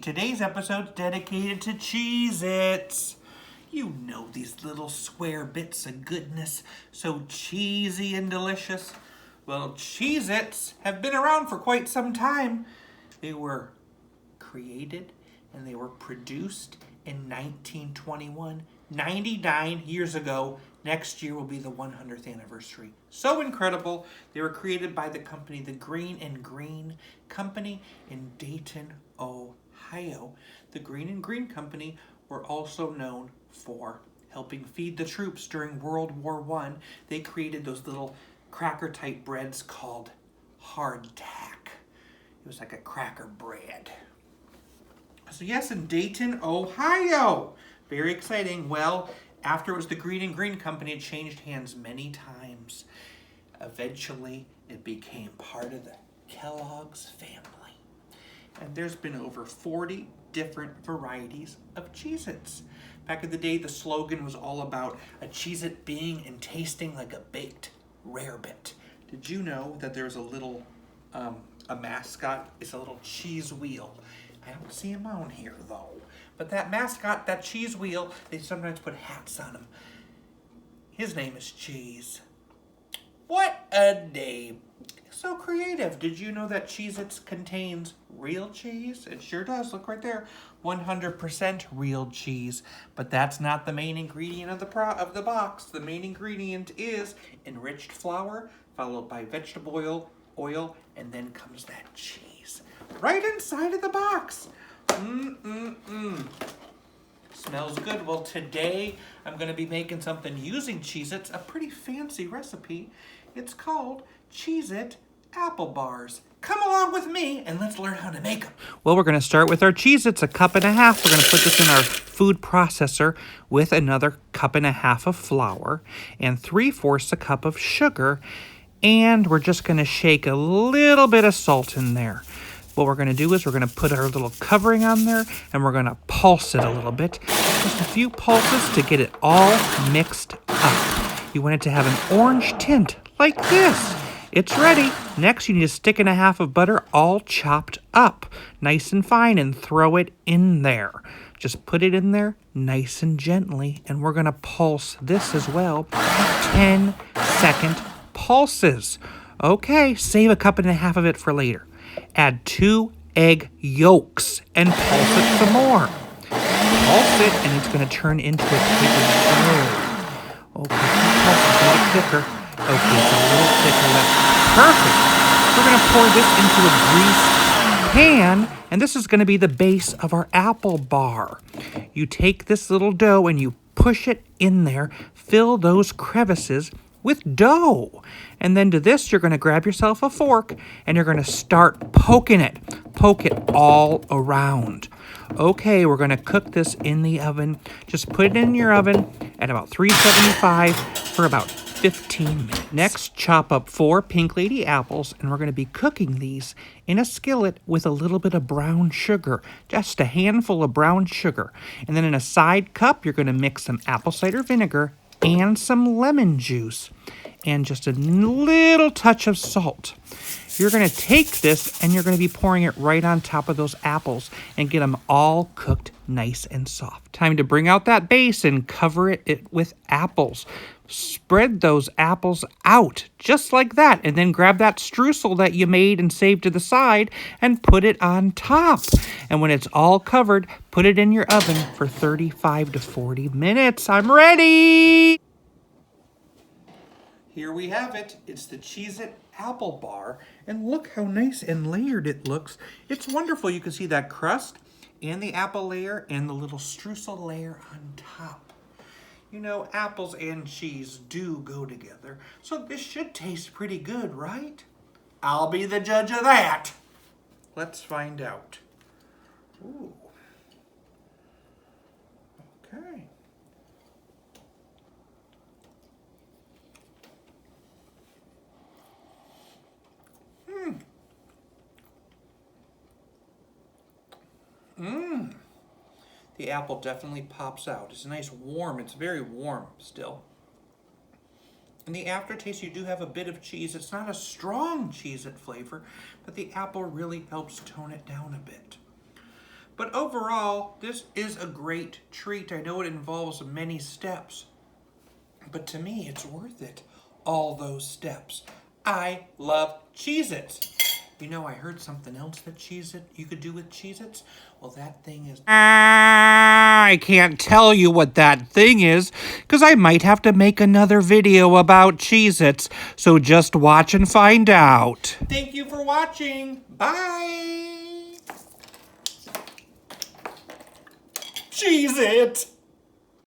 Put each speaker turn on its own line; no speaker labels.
Today's episode's dedicated to Cheez-Its. You know these little square bits of goodness, so cheesy and delicious. Well, Cheez-Its have been around for quite some time. They were created and they were produced in 1921, 99 years ago. Next year will be the 100th anniversary. So incredible. They were created by the company, the Green and Green Company in Dayton, Ohio. The Green and Green Company were also known for helping feed the troops during World War I. They created those little cracker-type breads called hardtack. It was like a cracker bread. So yes, in Dayton, Ohio. Very exciting. Well, after it was the Green and Green Company, it changed hands many times. Eventually, it became part of the Kellogg's family. And there's been over 40 different varieties of Cheez-Its. Back in the day, the slogan was all about a Cheez-It being and tasting like a baked rarebit. Did you know that there's a little, a mascot? It's a little cheese wheel. I don't see him on here, though. But that mascot, that cheese wheel, they sometimes put hats on him. His name is Cheese. What a name. So creative. Did you know that Cheez-Its contains real cheese? It sure does. Look right there. 100% real cheese. But that's not the main ingredient of the box. The main ingredient is enriched flour, followed by vegetable oil, and then comes that cheese. Right inside of the box. Smells good. Well, today I'm going to be making something using Cheez-Its, a pretty fancy recipe. It's called Cheez-It Apple Bars. Come along with me and let's learn how to make them. Well, we're going to start with our Cheez-Its, a cup and a half. We're going to put this in our food processor with another cup and a half of flour and 3/4 a cup of sugar. And we're just going to shake a little bit of salt in there. What we're going to do is we're going to put our little covering on there and we're going to pulse it a little bit. Just a few pulses to get it all mixed up. You want it to have an orange tint like this. It's ready. Next, you need a stick and a half of butter all chopped up, nice and fine, and throw it in there. Just put it in there nice and gently, and we're going to pulse this as well. 10-second pulses. Okay, save a cup and a half of it for later. Add 2 egg yolks and pulse it some more. Pulse it, and it's going to turn into a paper dough. Okay, pulse it a little thicker. Okay, it's a little thicker. That's perfect. We're going to pour this into a greased pan, and this is going to be the base of our apple bar. You take this little dough and you push it in there, fill those crevices with dough. And then to this, you're going to grab yourself a fork and you're going to start poking it. Poke it all around. Okay, we're going to cook this in the oven. Just put it in your oven at about 375 for about 15 minutes. Next, chop up 4 Pink Lady apples, and we're going to be cooking these in a skillet with a little bit of brown sugar, just a handful of brown sugar. And then in a side cup, you're going to mix some apple cider vinegar and some lemon juice and just a little touch of salt. You're going to take this and you're going to be pouring it right on top of those apples and get them all cooked nice and soft. Time to bring out that base and cover it with apples. Spread those apples out just like that, and then grab that streusel that you made and saved to the side and put it on top. And when it's all covered, put it in your oven for 35 to 40 minutes. I'm ready! Here we have it. It's the Cheez-It Apple Bar, and look how nice and layered it looks. It's wonderful. You can see that crust and the apple layer and the little streusel layer on top. You know, apples and cheese do go together, so this should taste pretty good, right? I'll be the judge of that. Let's find out. Ooh. Okay. The apple definitely pops out. It's nice warm. It's very warm still. In the aftertaste, you do have a bit of cheese. It's not a strong Cheez-It flavor, but the apple really helps tone it down a bit. But overall, this is a great treat. I know it involves many steps, but to me, it's worth it. All those steps. I love Cheez-Its. You know, I heard something else that you could do with Cheez-Its. Well, that thing is... I can't tell you what that thing is, because I might have to make another video about Cheez-Its, so just watch and find out. Thank you for watching. Bye! Cheez-It!